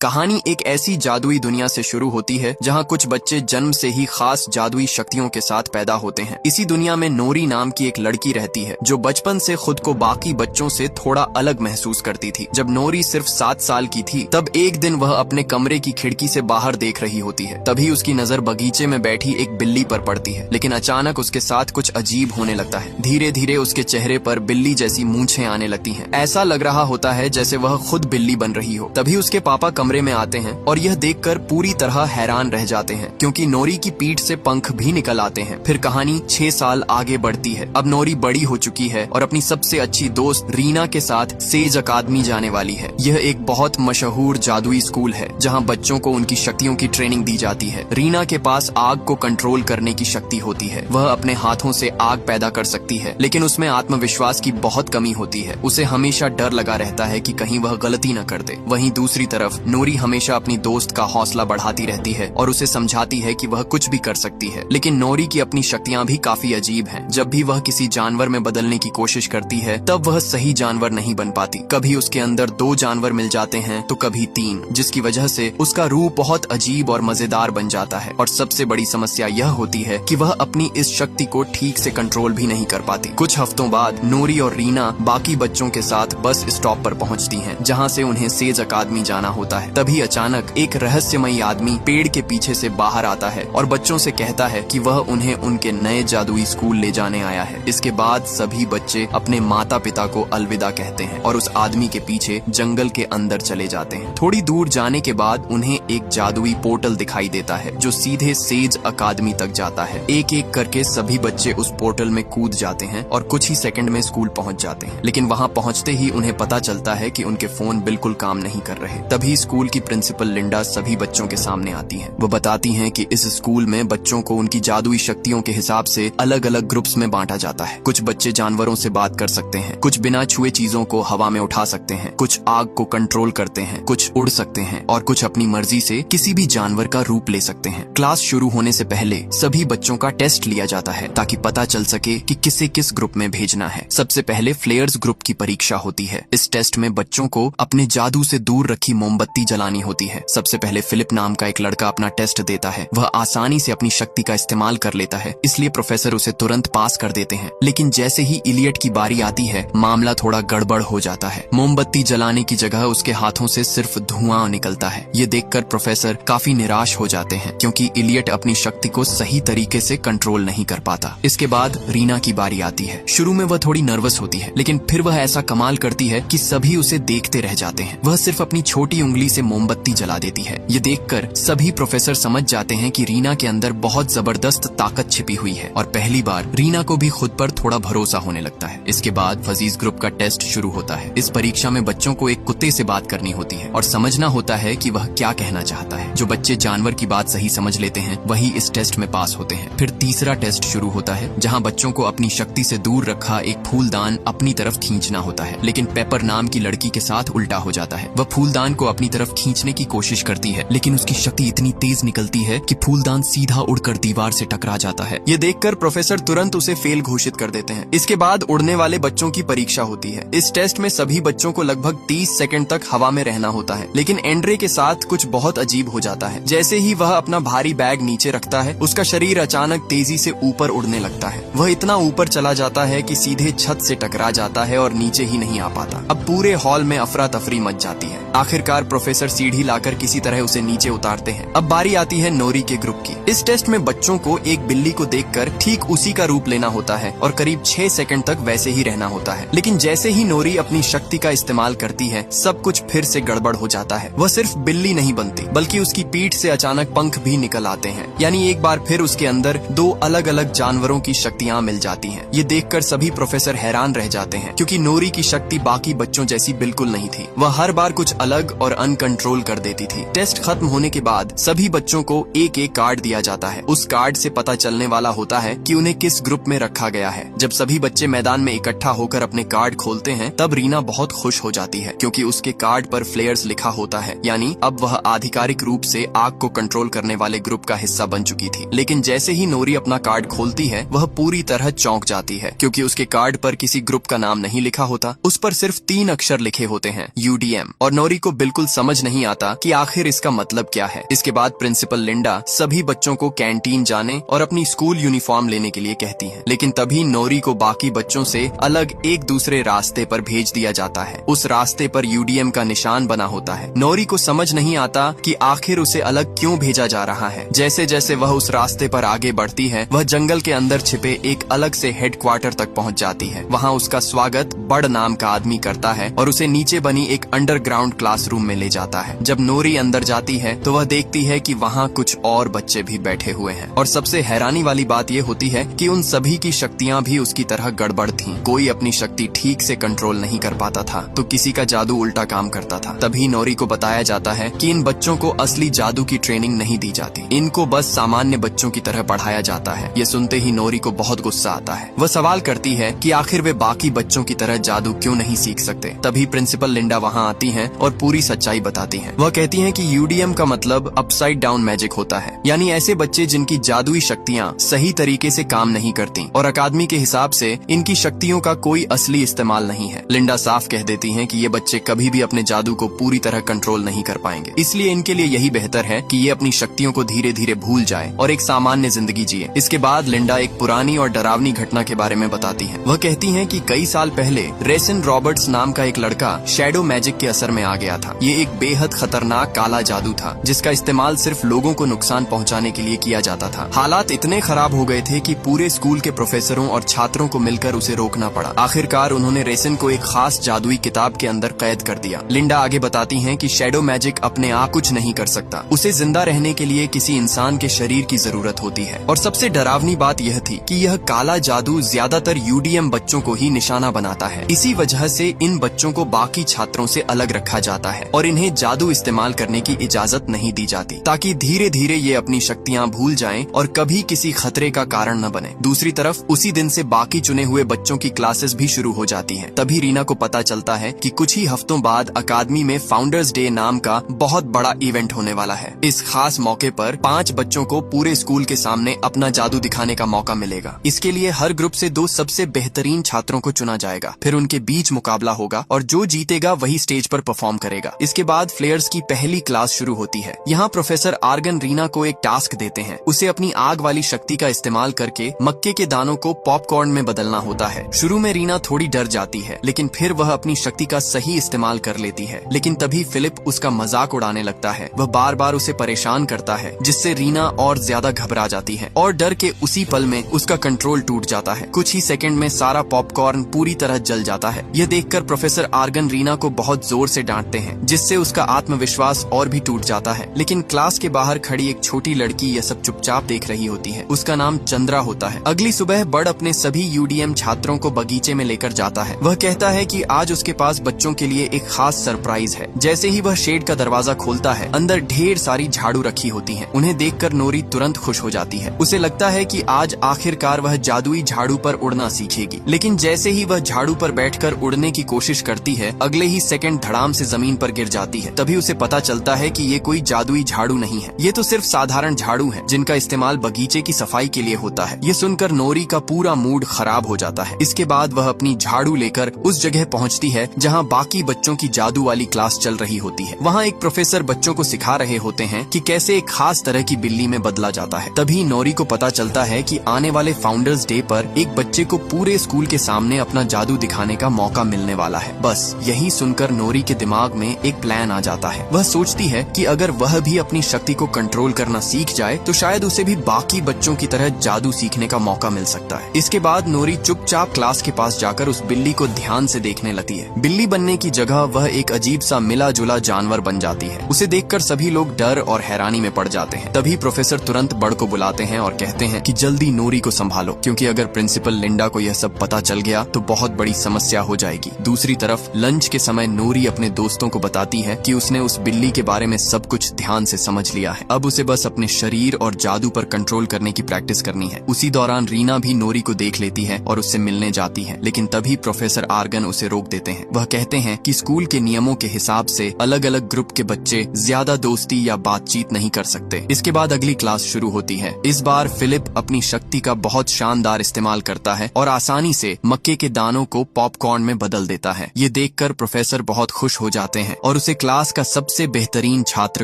कहानी एक ऐसी जादुई दुनिया से शुरू होती है जहां कुछ बच्चे जन्म से ही खास जादुई शक्तियों के साथ पैदा होते हैं। इसी दुनिया में नोरी नाम की एक लड़की रहती है जो बचपन से खुद को बाकी बच्चों से थोड़ा अलग महसूस करती थी। जब नोरी सिर्फ 7 साल की थी तब एक दिन वह अपने कमरे की खिड़की से बाहर देख रही होती है। तभी उसकी नजर बगीचे में बैठी एक बिल्ली पर पड़ती है, लेकिन अचानक उसके साथ कुछ अजीब होने लगता है। धीरे धीरे उसके चेहरे पर बिल्ली जैसी मूंछें आने लगती हैं। ऐसा लग रहा होता है जैसे वह खुद बिल्ली बन रही हो। तभी उसके पापा कमरे में आते हैं और यह देखकर पूरी तरह हैरान रह जाते हैं क्योंकि नोरी की पीठ से पंख भी निकल आते हैं। फिर कहानी 6 साल आगे बढ़ती है। अब नोरी बड़ी हो चुकी है और अपनी सबसे अच्छी दोस्त रीना के साथ सेज अकादमी जाने वाली है। यह एक बहुत मशहूर जादुई स्कूल है जहां बच्चों को उनकी शक्तियों की ट्रेनिंग दी जाती है। रीना के पास आग को कंट्रोल करने की शक्ति होती है। वह अपने हाथों से आग पैदा कर सकती है, लेकिन उसमें आत्मविश्वास की बहुत कमी होती है। उसे हमेशा डर लगा रहता है कि कहीं वह गलती न कर दे। वहीं दूसरी तरफ नोरी हमेशा अपनी दोस्त का हौसला बढ़ाती रहती है और उसे समझाती है कि वह कुछ भी कर सकती है। लेकिन नोरी की अपनी शक्तियां भी काफी अजीब हैं। जब भी वह किसी जानवर में बदलने की कोशिश करती है तब वह सही जानवर नहीं बन पाती। कभी उसके अंदर 2 जानवर मिल जाते हैं तो कभी 3, जिसकी वजह से उसका रूप बहुत अजीब और मजेदार बन जाता है। और सबसे बड़ी समस्या यह होती है कि वह अपनी इस शक्ति को ठीक से कंट्रोल भी नहीं कर पाती। कुछ हफ्तों बाद नोरी और रीना बाकी बच्चों के साथ बस स्टॉप पर पहुंचती हैं, जहां से उन्हें सेज अकादमी जाना होता है। तभी अचानक एक रहस्यमयी आदमी पेड़ के पीछे से बाहर आता है और बच्चों से कहता है कि वह उन्हें उनके नए जादुई स्कूल ले जाने आया है। इसके बाद सभी बच्चे अपने माता पिता को अलविदा कहते हैं और उस आदमी के पीछे जंगल के अंदर चले जाते हैं। थोड़ी दूर जाने के बाद उन्हें एक जादुई पोर्टल दिखाई देता है जो सीधे सेज अकादमी तक जाता है। एक एक करके सभी बच्चे उस पोर्टल में कूद जाते हैं और कुछ ही सेकंड में स्कूल पहुंच जाते हैं। लेकिन वहां पहुंचते ही उन्हें पता चलता है कि उनके फोन बिल्कुल काम नहीं कर रहे। तभी स्कूल की प्रिंसिपल लिंडा सभी बच्चों के सामने आती हैं। वो बताती हैं कि इस स्कूल में बच्चों को उनकी जादुई शक्तियों के हिसाब से अलग अलग ग्रुप्स में बांटा जाता है। कुछ बच्चे जानवरों से बात कर सकते हैं, कुछ बिना छुए चीजों को हवा में उठा सकते हैं, कुछ आग को कंट्रोल करते हैं, कुछ उड़ सकते हैं और कुछ अपनी मर्जी से किसी भी जानवर का रूप ले सकते हैं। क्लास शुरू होने से पहले सभी बच्चों का टेस्ट लिया जाता है ताकि पता चल सके कि किसे किस ग्रुप में भेजना है। सबसे पहले फ्लेयर्स ग्रुप की परीक्षा होती है। इस टेस्ट में बच्चों को अपने जादू से दूर रखी मोमबत्ती जलानी होती है। सबसे पहले फिलिप नाम का एक लड़का अपना टेस्ट देता है। वह आसानी से अपनी शक्ति का इस्तेमाल कर लेता है, इसलिए प्रोफेसर उसे तुरंत पास कर देते हैं। लेकिन जैसे ही इलियट की बारी आती है मामला थोड़ा गड़बड़ हो जाता है। मोमबत्ती जलाने की जगह उसके हाथों से सिर्फ धुआं निकलता है। ये देखकर प्रोफेसर काफी निराश हो जाते हैं क्योंकि इलियट अपनी शक्ति को सही तरीके से कंट्रोल नहीं कर पाता। इसके बाद रीना की बारी आती है। शुरू में वह थोड़ी नर्वस होती है, लेकिन फिर वह ऐसा कमाल करती है कि सभी उसे देखते रह जाते हैं। वह सिर्फ अपनी छोटी उंगली से मोमबत्ती जला देती है। ये देखकर सभी प्रोफेसर समझ जाते हैं कि रीना के अंदर बहुत जबरदस्त ताकत छिपी हुई है और पहली बार रीना को भी खुद पर थोड़ा भरोसा होने लगता है। इसके बाद फजीज ग्रुप का टेस्ट शुरू होता है। इस परीक्षा में बच्चों को एक कुत्ते से बात करनी होती है और समझना होता है कि वह क्या कहना चाहता है। जो बच्चे जानवर की बात सही समझ लेते हैं वही इस टेस्ट में पास होते हैं। फिर तीसरा टेस्ट शुरू होता है जहाँ बच्चों को अपनी शक्ति से दूर रखा एक फूलदान अपनी तरफ खींचना होता है, लेकिन पेपर नाम की लड़की के साथ उल्टा हो जाता है। वह फूलदान को अपनी तरफ खींचने की कोशिश करती है, लेकिन उसकी शक्ति इतनी तेज निकलती है कि फूलदान सीधा उड़कर दीवार से टकरा जाता है। ये देखकर प्रोफेसर तुरंत उसे फेल घोषित कर देते हैं। इसके बाद उड़ने वाले बच्चों की परीक्षा होती है। इस टेस्ट में सभी बच्चों को लगभग 30 सेकंड तक हवा में रहना होता है, लेकिन एंड्रे के साथ कुछ बहुत अजीब हो जाता है। जैसे ही वह अपना भारी बैग नीचे रखता है उसका शरीर अचानक तेजी से ऊपर उड़ने लगता है। वह इतना ऊपर चला जाता है कि सीधे छत से टकरा जाता है और नीचे ही नहीं आ पाता। अब पूरे हॉल में अफरा तफरी मच जाती है। आखिरकार प्रोफेसर सीढ़ी लाकर किसी तरह उसे नीचे उतारते हैं। अब बारी आती है नोरी के ग्रुप की। इस टेस्ट में बच्चों को एक बिल्ली को देखकर ठीक उसी का रूप लेना होता है और करीब 6 सेकंड तक वैसे ही रहना होता है। लेकिन जैसे ही नोरी अपनी शक्ति का इस्तेमाल करती है सब कुछ फिर से गड़बड़ हो जाता है। वह सिर्फ बिल्ली नहीं बनती बल्कि उसकी पीठ से अचानक पंख भी निकल आते हैं। यानी एक बार फिर उसके अंदर 2 अलग अलग जानवरों की शक्तियां मिल जाती हैं। ये देखकर सभी प्रोफेसर हैरान रह जाते हैं क्योंकि नोरी की शक्ति बाकी बच्चों जैसी बिल्कुल नहीं थी। वह हर बार कुछ अलग और अनकंट्रोल कर देती थी। टेस्ट खत्म होने के बाद सभी बच्चों को एक एक कार्ड दिया जाता है। उस कार्ड से पता चलने वाला होता है कि उन्हें किस ग्रुप में रखा गया है। जब सभी बच्चे मैदान में इकट्ठा होकर अपने कार्ड खोलते हैं तब रीना बहुत खुश हो जाती है क्योंकि उसके कार्ड पर फ्लेयर्स लिखा होता है, यानी अब वह आधिकारिक रूप से आग को कंट्रोल करने वाले ग्रुप का हिस्सा बन चुकी थी। लेकिन जैसे ही नोरी अपना कार्ड खोलती है वह पूरी पूरी तरह चौंक जाती है, क्योंकि उसके कार्ड पर किसी ग्रुप का नाम नहीं लिखा होता, उस पर सिर्फ 3 अक्षर लिखे होते हैं, UDM। और नोरी को बिल्कुल समझ नहीं आता कि आखिर इसका मतलब क्या है। इसके बाद प्रिंसिपल लिंडा सभी बच्चों को कैंटीन जाने और अपनी स्कूल यूनिफॉर्म लेने के लिए कहती है, लेकिन तभी नोरी को बाकी बच्चों से अलग एक दूसरे रास्ते पर भेज दिया जाता है। उस रास्ते पर UDM का निशान बना होता है। नोरी को समझ नहीं आता कि आखिर उसे अलग क्यों भेजा जा रहा है। जैसे जैसे वह उस रास्ते पर आगे बढ़ती है, वह जंगल के अंदर छिपे एक अलग से हेडक्वार्टर तक पहुंच जाती है। वहां उसका स्वागत बड़ नाम का आदमी करता है और उसे नीचे बनी एक अंडरग्राउंड क्लासरूम में ले जाता है। जब नोरी अंदर जाती है तो वह देखती है कि वहां कुछ और बच्चे भी बैठे हुए हैं, और सबसे हैरानी वाली बात यह होती है कि उन सभी की शक्तियां भी उसकी तरह गड़बड़ थीं। कोई अपनी शक्ति ठीक से कंट्रोल नहीं कर पाता था, तो किसी का जादू उल्टा काम करता था। तभी नोरी को बताया जाता है कि इन बच्चों को असली जादू की ट्रेनिंग नहीं दी जाती, इनको बस सामान्य बच्चों की तरह पढ़ाया जाता है। ये सुनते ही नोरी को बहुत गुस्सा आता है। वह सवाल करती है कि आखिर वे बाकी बच्चों की तरह जादू क्यों नहीं सीख सकते। तभी प्रिंसिपल लिंडा वहाँ आती हैं और पूरी सच्चाई बताती हैं। वह कहती हैं कि UDM का मतलब अपसाइड डाउन मैजिक होता है, यानी ऐसे बच्चे जिनकी जादुई शक्तियाँ सही तरीके से काम नहीं करती, और अकादमी के हिसाब से इनकी शक्तियों का कोई असली इस्तेमाल नहीं है। लिंडा साफ कह देती हैं कि ये बच्चे कभी भी अपने जादू को पूरी तरह कंट्रोल नहीं कर पाएंगे, इसलिए इनके लिए यही बेहतर है कि ये अपनी शक्तियों को धीरे धीरे भूल जाए और एक सामान्य जिंदगी जिए। इसके बाद लिंडा एक पुरानी और डरावनी घटना के बारे में बताती है। वह कहती हैं कि कई साल पहले रेसन रॉबर्ट्स नाम का एक लड़का शैडो मैजिक के असर में आ गया था। ये एक बेहद खतरनाक काला जादू था, जिसका इस्तेमाल सिर्फ लोगों को नुकसान पहुंचाने के लिए किया जाता था। हालात इतने खराब हो गए थे कि पूरे स्कूल के प्रोफेसरों और छात्रों को मिलकर उसे रोकना पड़ा। आखिरकार उन्होंने रेसन को एक खास जादुई किताब के अंदर कैद कर दिया। लिंडा आगे बताती हैं कि शैडो मैजिक अपने आप कुछ नहीं कर सकता, उसे जिंदा रहने के लिए किसी इंसान के शरीर की जरूरत होती है। और सबसे डरावनी बात यह थी कि यह काला जादू ज्यादातर UDM बच्चों को ही निशाना बनाता है। इसी वजह से इन बच्चों को बाकी छात्रों से अलग रखा जाता है और इन्हें जादू इस्तेमाल करने की इजाजत नहीं दी जाती, ताकि धीरे धीरे ये अपनी शक्तियाँ भूल जाएं और कभी किसी खतरे का कारण न बने। दूसरी तरफ उसी दिन से बाकी चुने हुए बच्चों की क्लासेस भी शुरू हो जाती हैं। तभी रीना को पता चलता है कि कुछ ही हफ्तों बाद अकादमी में फाउंडर्स डे नाम का बहुत बड़ा इवेंट होने वाला है। इस खास मौके पर 5 बच्चों को पूरे स्कूल के सामने अपना जादू दिखाने का मौका मिलेगा। इसके लिए हर ग्रुप से 2 सबसे बेहतरीन छात्रों को चुना जाएगा। फिर उनके बीच मुकाबला होगा और जो जीतेगा वही स्टेज पर परफॉर्म करेगा। इसके बाद फ्लेयर्स की पहली क्लास शुरू होती है। यहाँ प्रोफेसर आर्गन रीना को एक टास्क देते हैं। उसे अपनी आग वाली शक्ति का इस्तेमाल करके मक्के के दानों को पॉपकॉर्न में बदलना होता है। शुरू में रीना थोड़ी डर जाती है, लेकिन फिर वह अपनी शक्ति का सही इस्तेमाल कर लेती है। लेकिन तभी फिलिप उसका मजाक उड़ाने लगता है। वह बार बार उसे परेशान करता है, जिससे रीना और ज्यादा घबरा जाती है और डर के उसी पल में उसका कंट्रोल टूट जाता है। कुछ ही सेकंड में सारा पॉपकॉर्न पूरी तरह जल जाता है। यह देखकर प्रोफेसर आर्गन रीना को बहुत जोर से डांटते हैं, जिससे उसका आत्मविश्वास और भी टूट जाता है। लेकिन क्लास के बाहर खड़ी एक छोटी लड़की यह सब चुपचाप देख रही होती है। उसका नाम चंद्रा होता है। अगली सुबह बड़ अपने सभी UDM छात्रों को बगीचे में लेकर जाता है। वह कहता है कि आज उसके पास बच्चों के लिए एक खास सरप्राइज है। जैसे ही वह शेड का दरवाजा खोलता है, अंदर ढेर सारी झाड़ू रखी होती हैं। उन्हें देखकर नोरी तुरंत खुश हो जाती है। उसे लगता है कि आज आखिरकार वह जादुई झाड़ू पर उड़ना सीखेगी। लेकिन जैसे ही वह झाड़ू पर बैठकर उड़ने की कोशिश करती है, अगले ही सेकंड धड़ाम से जमीन पर गिर जाती है। तभी उसे पता चलता है कि ये कोई जादुई झाड़ू नहीं है, ये तो सिर्फ साधारण झाड़ू है, जिनका इस्तेमाल बगीचे की सफाई के लिए होता है। ये सुनकर नोरी का पूरा मूड खराब हो जाता है। इसके बाद वह अपनी झाड़ू लेकर उस जगह पहुंचती है जहां बाकी बच्चों की जादू वाली क्लास चल रही होती है। वहां एक प्रोफेसर बच्चों को सिखा रहे होते हैं कि कैसे एक खास तरह की बिल्ली में बदला जाता है। तभी नोरी को पता चलता है कि आने वाले फाउंडर्स डे पर एक बच्चे को पूरे स्कूल के सामने अपना जादू दिखाने का मौका मिलने वाला है। बस यही सुनकर नोरी के दिमाग में एक प्लान आ जाता है। वह सोचती है कि अगर वह भी अपनी शक्ति को कंट्रोल करना सीख जाए तो शायद उसे भी बाकी बच्चों की तरह जादू सीखने का मौका मिल सकता है। इसके बाद नोरी चुपचाप क्लास के पास जाकर उस बिल्ली को ध्यान से देखने लगती है। बिल्ली बनने की जगह वह एक अजीब सा मिला जुला जानवर बन जाती है। उसे देखकर सभी लोग डर और हैरानी में पड़ जाते हैं। तभी प्रोफेसर तुरंत बड़ को बुलाते हैं और कहते हैं कि जल्दी नोरी को संभालो, क्योंकि अगर प्रिंसिपल लिंडा को यह सब पता चल गया तो बहुत बड़ी समस्या हो जाएगी। दूसरी तरफ लंच के समय नोरी अपने दोस्तों को बताती है कि उसने उस बिल्ली के बारे में सब कुछ ध्यान से समझ लिया है। अब उसे बस अपने शरीर और जादू पर कंट्रोल करने की प्रैक्टिस करनी है। उसी दौरान रीना भी नोरी को देख लेती है और उससे मिलने जाती है, लेकिन तभी प्रोफेसर आर्गन उसे रोक देते हैं। वह कहते हैं कि स्कूल के नियमों के हिसाब से अलग अलग ग्रुप के बच्चे ज्यादा दोस्ती या बातचीत नहीं कर सकते। इसके बाद अगली क्लास शुरू होती है। इस बार फिलिप अपनी शक्ति का बहुत बहुत शानदार इस्तेमाल करता है और आसानी से मक्के के दानों को पॉपकॉर्न में बदल देता है। ये देखकर प्रोफेसर बहुत खुश हो जाते हैं और उसे क्लास का सबसे बेहतरीन छात्र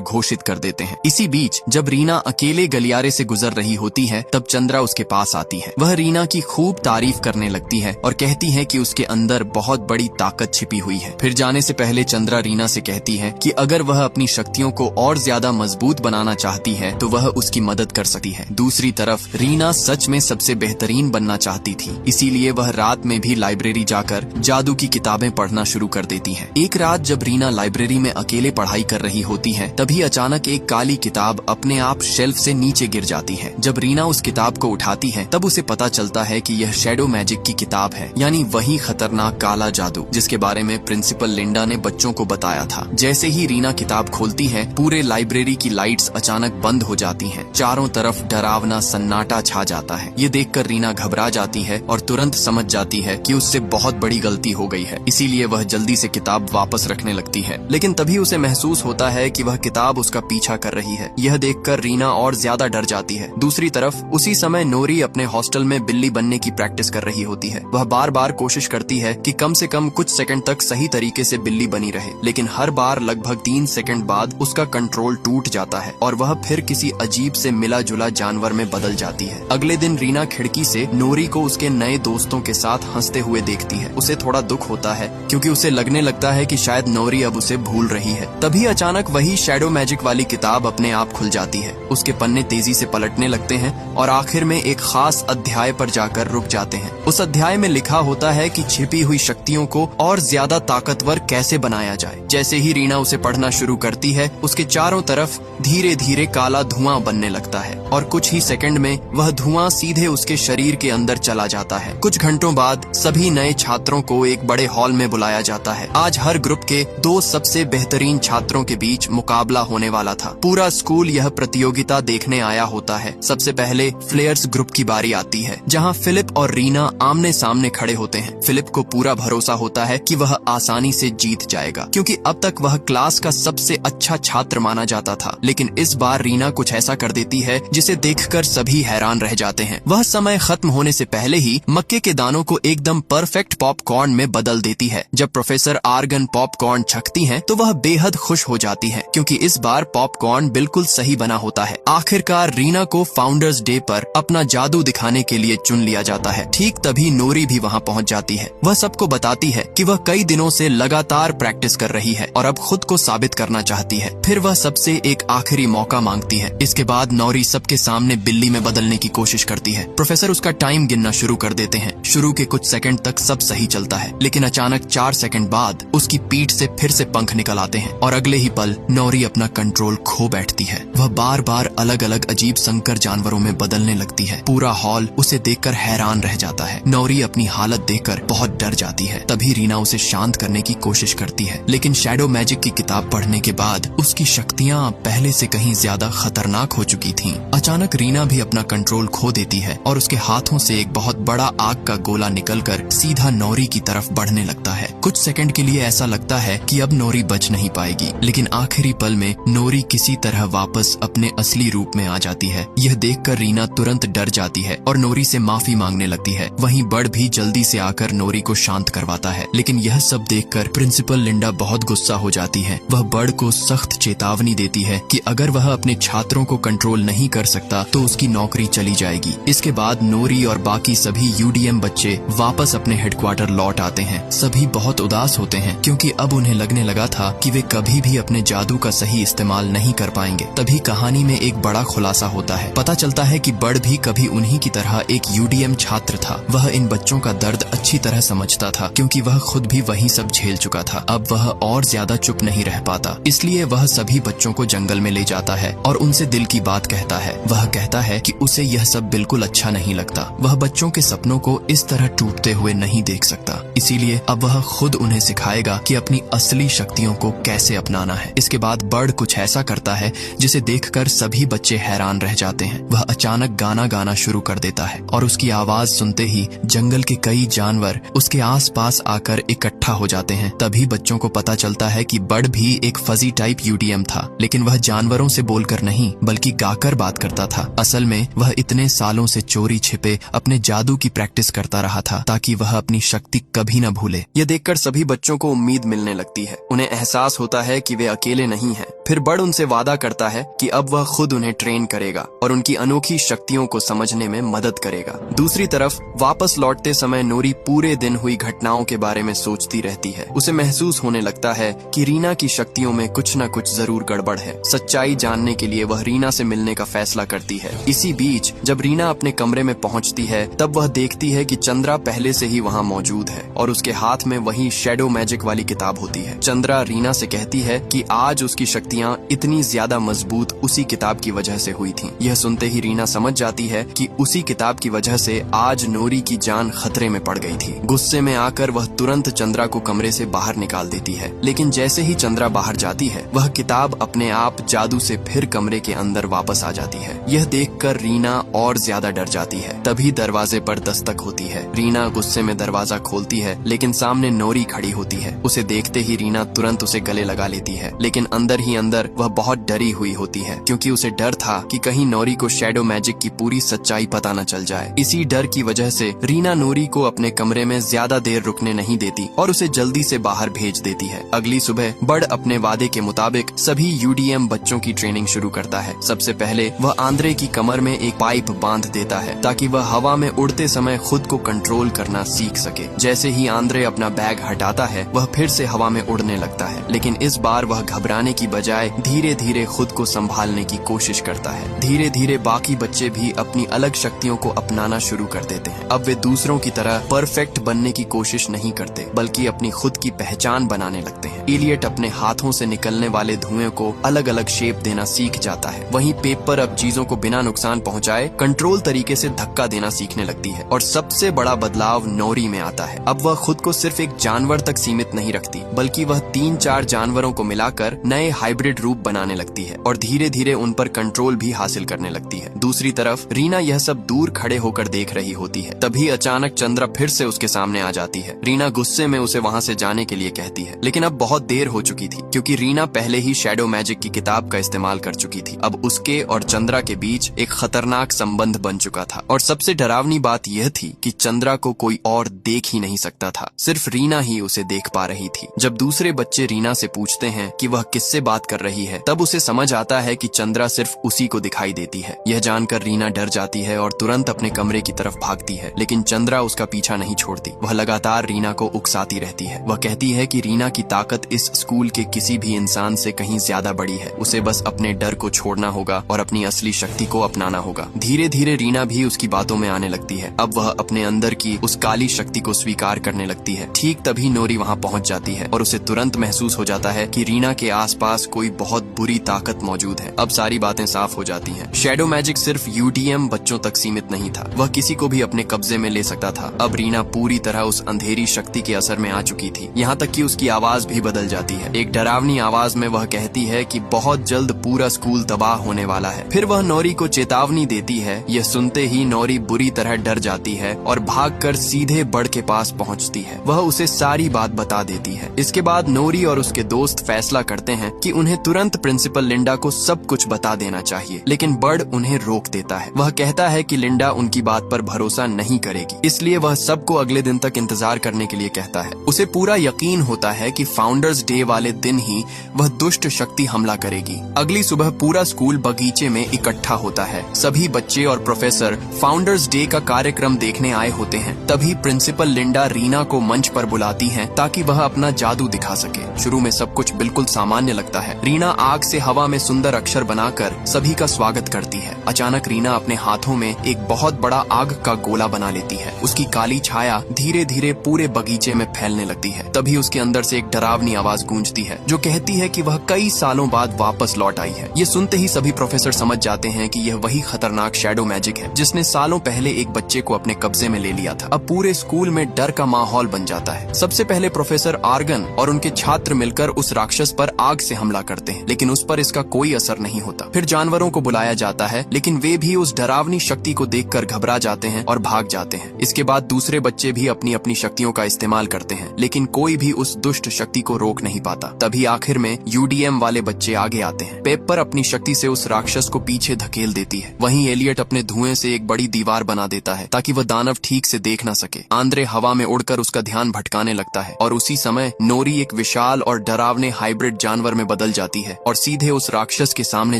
घोषित कर देते हैं। इसी बीच जब रीना अकेले गलियारे से गुजर रही होती है तब चंद्रा उसके पास आती है। वह रीना की खूब तारीफ करने लगती है और कहती है कि उसके अंदर बहुत बड़ी ताकत छिपी हुई है। फिर जाने से पहले चंद्रा रीना से कहती है कि अगर वह अपनी शक्तियों को और ज्यादा मजबूत बनाना चाहती है तो वह उसकी मदद कर सकती है। दूसरी तरफ रीना सच में सबसे बेहतरीन बनना चाहती थी, इसीलिए वह रात में भी लाइब्रेरी जाकर जादू की किताबें पढ़ना शुरू कर देती है। एक रात जब रीना लाइब्रेरी में अकेले पढ़ाई कर रही होती है तभी अचानक एक काली किताब अपने आप शेल्फ से नीचे गिर जाती है। जब रीना उस किताब को उठाती है तब उसे पता चलता है कि यह शैडो मैजिक की किताब है, यानी वही खतरनाक काला जादू जिसके बारे में प्रिंसिपल लिंडा ने बच्चों को बताया था। जैसे ही रीना किताब खोलती है पूरे लाइब्रेरी की लाइट्स अचानक बंद हो जाती हैं। चारों तरफ डरावना सन्नाटा छा जाता है। ये देखकर रीना घबरा जाती है और तुरंत समझ जाती है कि उससे बहुत बड़ी गलती हो गई है, इसीलिए वह जल्दी से किताब वापस रखने लगती है। लेकिन तभी उसे महसूस होता है कि वह किताब उसका पीछा कर रही है। यह देखकर रीना और ज्यादा डर जाती है। दूसरी तरफ उसी समय नोरी अपने हॉस्टल में बिल्ली बनने की प्रैक्टिस कर रही होती है। वह बार बार कोशिश करती है कि कम से कम कुछ सेकंड तक सही तरीके से बिल्ली बनी रहे, लेकिन हर बार लगभग 3 सेकंड बाद उसका कंट्रोल टूट जाता है और वह फिर किसी अजीब से मिला जुला जानवर में बदल जाती है। अगले दिन रीना खिड़की से नोरी को उसके नए दोस्तों के साथ हंसते हुए देखती है। उसे थोड़ा दुख होता है क्योंकि उसे लगने लगता है कि शायद नोरी अब उसे भूल रही है। तभी अचानक वही शैडो मैजिक वाली किताब अपने आप खुल जाती है। उसके पन्ने तेजी से पलटने लगते हैं और आखिर में एक खास अध्याय पर जाकर रुक जाते हैं। उस अध्याय में लिखा होता है कि छिपी हुई शक्तियों को और ज्यादा ताकतवर कैसे बनाया जाए। जैसे ही रीना उसे पढ़ना शुरू करती है उसके चारों तरफ धीरे धीरे काला धुआं बनने लगता है और कुछ ही सेकंड में वह धुआं सीधे उसके शरीर के अंदर चला जाता है। कुछ घंटों बाद सभी नए छात्रों को एक बड़े हॉल में बुलाया जाता है। आज हर ग्रुप के 2 सबसे बेहतरीन छात्रों के बीच मुकाबला होने वाला था। पूरा स्कूल यह प्रतियोगिता देखने आया होता है। सबसे पहले फ्लेयर्स ग्रुप की बारी आती है, जहां फिलिप और रीना आमने सामने खड़े होते हैं। फिलिप को पूरा भरोसा होता है कि वह आसानी से जीत जाएगा, क्योंकि अब तक वह क्लास का सबसे अच्छा छात्र माना जाता था। लेकिन इस बार रीना कुछ ऐसा कर देती है जिसे देखकर सभी हैरान रह जाते हैं। वह समय खत्म होने से पहले ही मक्के के दानों को एकदम परफेक्ट पॉपकॉर्न में बदल देती है। जब प्रोफेसर आर्गन पॉपकॉर्न छकती हैं, तो वह बेहद खुश हो जाती है, क्योंकि इस बार पॉपकॉर्न बिल्कुल सही बना होता है। आखिरकार रीना को फाउंडर्स डे पर अपना जादू दिखाने के लिए चुन लिया जाता है। ठीक तभी नोरी भी वहाँ पहुँच जाती है। वह सबको बताती है कि वह कई दिनों से लगातार प्रैक्टिस कर रही है और अब खुद को साबित करना चाहती है। फिर वह सबसे एक आखिरी मौका मांगती है। इसके बाद नोरी सबके सामने बिल्ली में बदलने की कोशिश करती है। प्रोफेसर उसका टाइम गिनना शुरू कर देते हैं। शुरू के कुछ सेकंड तक सब सही चलता है, लेकिन अचानक 4 सेकंड बाद उसकी पीठ से फिर से पंख निकल आते हैं और अगले ही पल नोरी अपना कंट्रोल खो बैठती है। वह बार बार अलग अलग अजीब संकर जानवरों में बदलने लगती है। पूरा हॉल उसे देखकर हैरान रह जाता है। नोरी अपनी हालत देखकर बहुत डर जाती है। तभी रीना उसे शांत करने की कोशिश करती है, लेकिन शैडो मैजिक की किताब पढ़ने के बाद उसकी शक्तियाँ पहले से कहीं ज्यादा खतरनाक हो चुकी थीं। अचानक रीना भी अपना कंट्रोल खो देती है और उसके हाथों से एक बहुत बड़ा आग का गोला निकलकर सीधा नोरी की तरफ बढ़ने लगता है। कुछ सेकंड के लिए ऐसा लगता है कि अब नोरी बच नहीं पाएगी, लेकिन आखिरी पल में नोरी किसी तरह वापस अपने असली रूप में आ जाती है। यह देखकर रीना तुरंत डर जाती है और नोरी से माफी मांगने लगती है। वहीं बर्ड भी जल्दी से आकर नोरी को शांत करवाता है, लेकिन यह सब देखकर प्रिंसिपल लिंडा बहुत गुस्सा हो जाती है। वह बर्ड को सख्त चेतावनी देती है कि अगर वह अपने छात्रों को कंट्रोल नहीं कर सकता तो उसकी नौकरी चली जाएगी। इसके बाद नोरी और बाकी सभी यूडीएम बच्चे वापस अपने हेडक्वार्टर लौट आते हैं। सभी बहुत उदास होते हैं, क्योंकि अब उन्हें लगने लगा था कि वे कभी भी अपने जादू का सही इस्तेमाल नहीं कर पाएंगे। तभी कहानी में एक बड़ा खुलासा होता है। पता चलता है कि बर्ड भी कभी उन्हीं की तरह एक यूडीएम छात्र था। वह इन बच्चों का दर्द अच्छी तरह समझता था, क्योंकि वह खुद भी वही सब झेल चुका था। अब वह और ज्यादा चुप नहीं रह पाता, इसलिए वह सभी बच्चों को जंगल में ले जाता है और उनसे दिल की बात कहता है। वह कहता है कि उसे यह सब बिल्कुल अच्छा नहीं लगता। वह बच्चों के सपनों को इस तरह टूटते हुए नहीं देख सकता, इसीलिए अब वह खुद उन्हें सिखाएगा कि अपनी असली शक्तियों को कैसे अपनाना है। इसके बाद बर्ड कुछ ऐसा करता है जिसे देखकर सभी बच्चे हैरान रह जाते हैं। वह अचानक गाना गाना शुरू कर देता है और उसकी आवाज सुनते ही जंगल के कई जानवर उसके आसपास आकर इकट्ठा हो जाते हैं। तभी बच्चों को पता चलता है कि बर्ड भी एक फजी टाइप यूडीएम था, लेकिन वह जानवरों से बोलकर नहीं बल्कि गाकर बात करता था। असल में वह इतने सालों से चोरी छिपे अपने जादू की प्रैक्टिस करता रहा था ताकि वह अपनी शक्ति कभी न भूले। यह देखकर सभी बच्चों को उम्मीद मिलने लगती है। उन्हें एहसास होता है कि वे अकेले नहीं हैं। फिर बर्ड उनसे वादा करता है कि अब वह खुद उन्हें ट्रेन करेगा और उनकी अनोखी शक्तियों को समझने में मदद करेगा। दूसरी तरफ वापस लौटते समय नोरी पूरे दिन हुई घटनाओं के बारे में सोचती रहती है। उसे महसूस होने लगता है कि रीना की शक्तियों में कुछ न कुछ जरूर गड़बड़ है। सच्चाई जानने के लिए वह रीना से मिलने का फैसला करती है। इसी बीच जब रीना अपने कमरे में पहुंचती है तब वह देखती है कि चंद्रा पहले से ही वहां मौजूद है और उसके हाथ में वही शैडो मैजिक वाली किताब होती है। चंद्रा रीना से कहती है कि आज उसकी शक्तियां इतनी ज्यादा मजबूत उसी किताब की वजह से हुई थीं। यह सुनते ही रीना समझ जाती है कि उसी किताब की वजह से आज नोरी की जान खतरे में पड़ गई थी। गुस्से में आकर वह तुरंत चंद्रा को कमरे से बाहर निकाल देती है, लेकिन जैसे ही चंद्रा बाहर जाती है वह किताब अपने आप जादू से फिर कमरे के अंदर वापस आ जाती है। यह देखकर रीना और ज्यादा डर जाती है। तभी दरवाजे पर दस्तक होती है। रीना गुस्से में दरवाजा खोलती है, लेकिन सामने नोरी खड़ी होती है। उसे देखते ही रीना तुरंत उसे गले लगा लेती है, लेकिन अंदर ही अंदर वह बहुत डरी हुई होती है क्योंकि उसे डर था कि कहीं नोरी को शैडो मैजिक की पूरी सच्चाई पता न चल जाए। इसी डर की वजह से रीना नोरी को अपने कमरे में ज्यादा देर रुकने नहीं देती और उसे जल्दी से बाहर भेज देती है। अगली सुबह बर्ड अपने वादे के मुताबिक सभी यूडीएम बच्चों की ट्रेनिंग शुरू करता है। सबसे पहले वह आंद्रे की कमर में एक पाइप बांध देता है ताकि वह हवा में उड़ते समय खुद को कंट्रोल करना सीख सके। जैसे ही आंद्रे अपना बैग हटाता है वह फिर से हवा में उड़ने लगता है, लेकिन इस बार वह घबराने की बजाय धीरे धीरे खुद को संभालने की कोशिश करता है। धीरे धीरे बाकी बच्चे भी अपनी अलग शक्तियों को अपनाना शुरू कर देते हैं। अब वे दूसरों की तरह परफेक्ट बनने की कोशिश नहीं करते बल्कि अपनी खुद की पहचान बनाने लगते हैं। एलियट अपने हाथों से निकलने वाले धुएं को अलग अलग शेप देना सीख जाता है। वहीं पेपर अब चीजों को बिना नुकसान पहुंचाए कंट्रोल तरीके से धक्का देना सीखने लगती है। और सबसे बड़ा बदलाव नोरी में आता है। अब वह खुद को सिर्फ एक जानवर तक सीमित नहीं रखती बल्कि वह 3-4 जानवरों को मिलाकर नए हाइब्रिड रूप बनाने लगती है और धीरे धीरे उन पर कंट्रोल भी हासिल करने लगती है। दूसरी तरफ रीना यह सब दूर खड़े होकर देख रही होती है। तभी अचानक चंद्रा फिर से उसके सामने आ जाती है। रीना गुस्से में उसे वहां से जाने के लिए कहती है, लेकिन अब बहुत देर हो चुकी थी क्योंकि रीना पहले ही शैडो मैजिक की किताब का इस्तेमाल कर चुकी थी। अब उसके और चंद्रा के बीच एक खतरनाक संबंध बन चुका था और सबसे डरावनी बात यह थी कि चंद्रा को कोई और देख ही नहीं सकता था, सिर्फ रीना ही उसे देख पा रही थी। जब दूसरे बच्चे रीना से पूछते हैं कि वह किससे बात कर रही है तब उसे समझ आता है कि चंद्रा सिर्फ उसी को दिखाई देती है। यह जानकर रीना डर जाती है और तुरंत अपने कमरे की तरफ भागती है, लेकिन चंद्रा उसका पीछा नहीं छोड़ती। वह लगातार रीना को उकसाती रहती है। वह कहती है कि रीना की ताकत इस स्कूल के किसी भी इंसान से कहीं ज्यादा बड़ी है। उसे बस अपने डर को छोड़ना होगा और अपनी असली शक्ति को अपनाना होगा। धीरे धीरे रीना भी उसकी बातों में आने लगती है। अब वह अपने अंदर की उस काली शक्ति को स्वीकार करने लगती है। ठीक तभी नोरी वहाँ पहुँच जाती है और उसे तुरंत महसूस हो जाता है कि रीना के आसपास कोई बहुत बुरी ताकत मौजूद है। अब सारी बातें साफ हो जाती हैं। शैडो मैजिक सिर्फ यूडीएम बच्चों तक सीमित नहीं था, वह किसी को भी अपने कब्जे में ले सकता था। अब रीना पूरी तरह उस अंधेरी शक्ति के असर में आ चुकी थी, यहाँ तक कि उसकी आवाज भी बदल जाती है। एक डरावनी आवाज में वह कहती है कि बहुत जल्द पूरा स्कूल तबाह होने वाला है। फिर वह नोरी को चेतावनी देती है। यह सुनते ही नोरी बुरी तरह डर जाती है और भागकर सीधे बर्ड के पास पहुँचती है। वह उसे सारी बात बता देती है। इसके बाद नोरी और उसके दोस्त फैसला करते हैं कि उन्हें तुरंत प्रिंसिपल लिंडा को सब कुछ बता देना चाहिए, लेकिन बर्ड उन्हें रोक देता है। वह कहता है कि लिंडा उनकी बात पर भरोसा नहीं करेगी, इसलिए वह सबको अगले दिन तक इंतजार करने के लिए कहता है। उसे पूरा यकीन होता है कि फाउंडर्स डे वाले दिन ही वह दुष्ट शक्ति हमला करेगी। अगली सुबह पूरा स्कूल बगीचे में इकट्ठा होता है। सभी बच्चे और प्रोफेसर फाउंडर्स डे का कार्यक्रम देखने आए होते हैं। तभी प्रिंसिपल लिंडा रीना को मंच पर बुलाती है ताकि वह अपना जादू दिखा सके। शुरू में सब कुछ बिल्कुल सामान्य लगता है। रीना आग से हवा में सुंदर अक्षर बनाकर सभी का स्वागत करती है। अचानक रीना अपने हाथों में एक बहुत बड़ा आग का गोला बना लेती है। उसकी काली छाया धीरे धीरे पूरे बगीचे में फैलने लगती है। तभी उसके अंदर से एक डरावनी आवाज गूंजती है जो कहती है कि वह कई सालों बाद वापस लौट आई है। ये सुनते ही सभी प्रोफेसर समझ जाते हैं कि यह वही खतरनाक शैडो मैजिक है जिसने सालों पहले एक बच्चे को अपने कब्जे में ले लिया था। अब पूरे स्कूल में डर का माहौल बन जाता है। सबसे पहले प्रोफेसर आर्गन और उनके छात्र मिलकर उस राक्षस पर आग से हमला करते हैं, लेकिन उस पर इसका कोई असर नहीं होता। फिर जानवरों को बुलाया जाता है, लेकिन वे भी उस डरावनी शक्ति को देखकर घबरा जाते हैं और भाग जाते हैं। इसके बाद दूसरे बच्चे भी अपनी अपनी शक्तियों का इस्तेमाल करते हैं, लेकिन कोई भी उस दुष्ट शक्ति को रोक नहीं पाता। तभी आखिर में यूडीएम वाले बच्चे आगे आते हैं। पेपर अपनी शक्ति से उस राक्षस को पीछे धकेल देती है। वहीं एलियट अपने धुएं से एक बड़ी दीवार बना देता है ताकि वह दानव ठीक से देख ना सके। आंद्रे हवा में उड़कर उसका ध्यान भटकाने लगता है और उसी समय नोरी एक विशाल और डरावने हाइब्रिड जानवर में बदल जाती है और सीधे उस राक्षस के सामने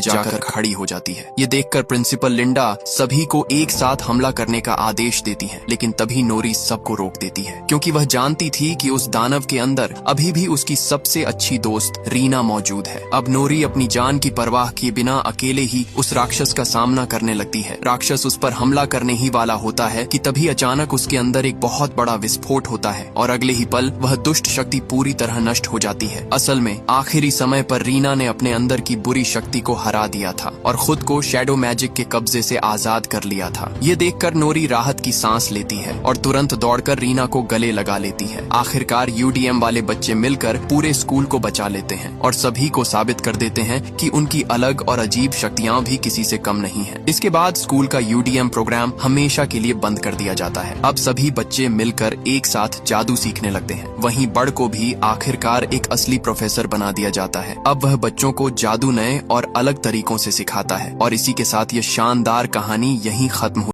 जाकर खड़ी हो जाती है। ये देखकर प्रिंसिपल लिंडा सभी को एक साथ हमला करने का आदेश देती है, लेकिन तभी नोरी सबको रोक देती है क्योंकि वह जानती थी कि उस दानव के अंदर अभी भी उसकी सबसे अच्छी दोस्त रीना मौजूद है। अब नोरी अपनी जान की परवाह किए बिना अकेले ही उस राक्षस का सामना करने लगती है। राक्षस उस पर हमला करने ही वाला होता है कि तभी अचानक उसके अंदर एक बहुत बड़ा विस्फोट होता है और अगले ही पल वह दुष्ट शक्ति पूरी तरह नष्ट हो जाती है। असल में आखिरी समय पर रीना ने अपने अंदर की बुरी शक्ति को हरा दिया था और खुद को शैडो मैजिक के कब्जे से आजाद कर लिया था। ये देखकर नोरी राहत की सांस लेती है और तुरंत दौड़कर रीना को गले लगा लेती है। आखिरकार यूडीएम वाले बच्चे मिलकर पूरे स्कूल को बचा लेते हैं और सभी को साबित कर देते हैं कि उनकी अलग और अजीब शक्तियां भी किसी से कम नहीं है। इसके बाद स्कूल का यूडीएम प्रोग्राम हमेशा के लिए बंद कर दिया जाता है। अब सभी बच्चे मिलकर एक साथ जादू सीखने लगते हैं। वहीं बड़ को भी आखिरकार एक असली प्रोफेसर बना दिया जाता है। अब वह बच्चों को जादू नए और अलग तरीकों से सिखाता है और इसी के साथ ये शानदार कहानी यहीं खत्म हो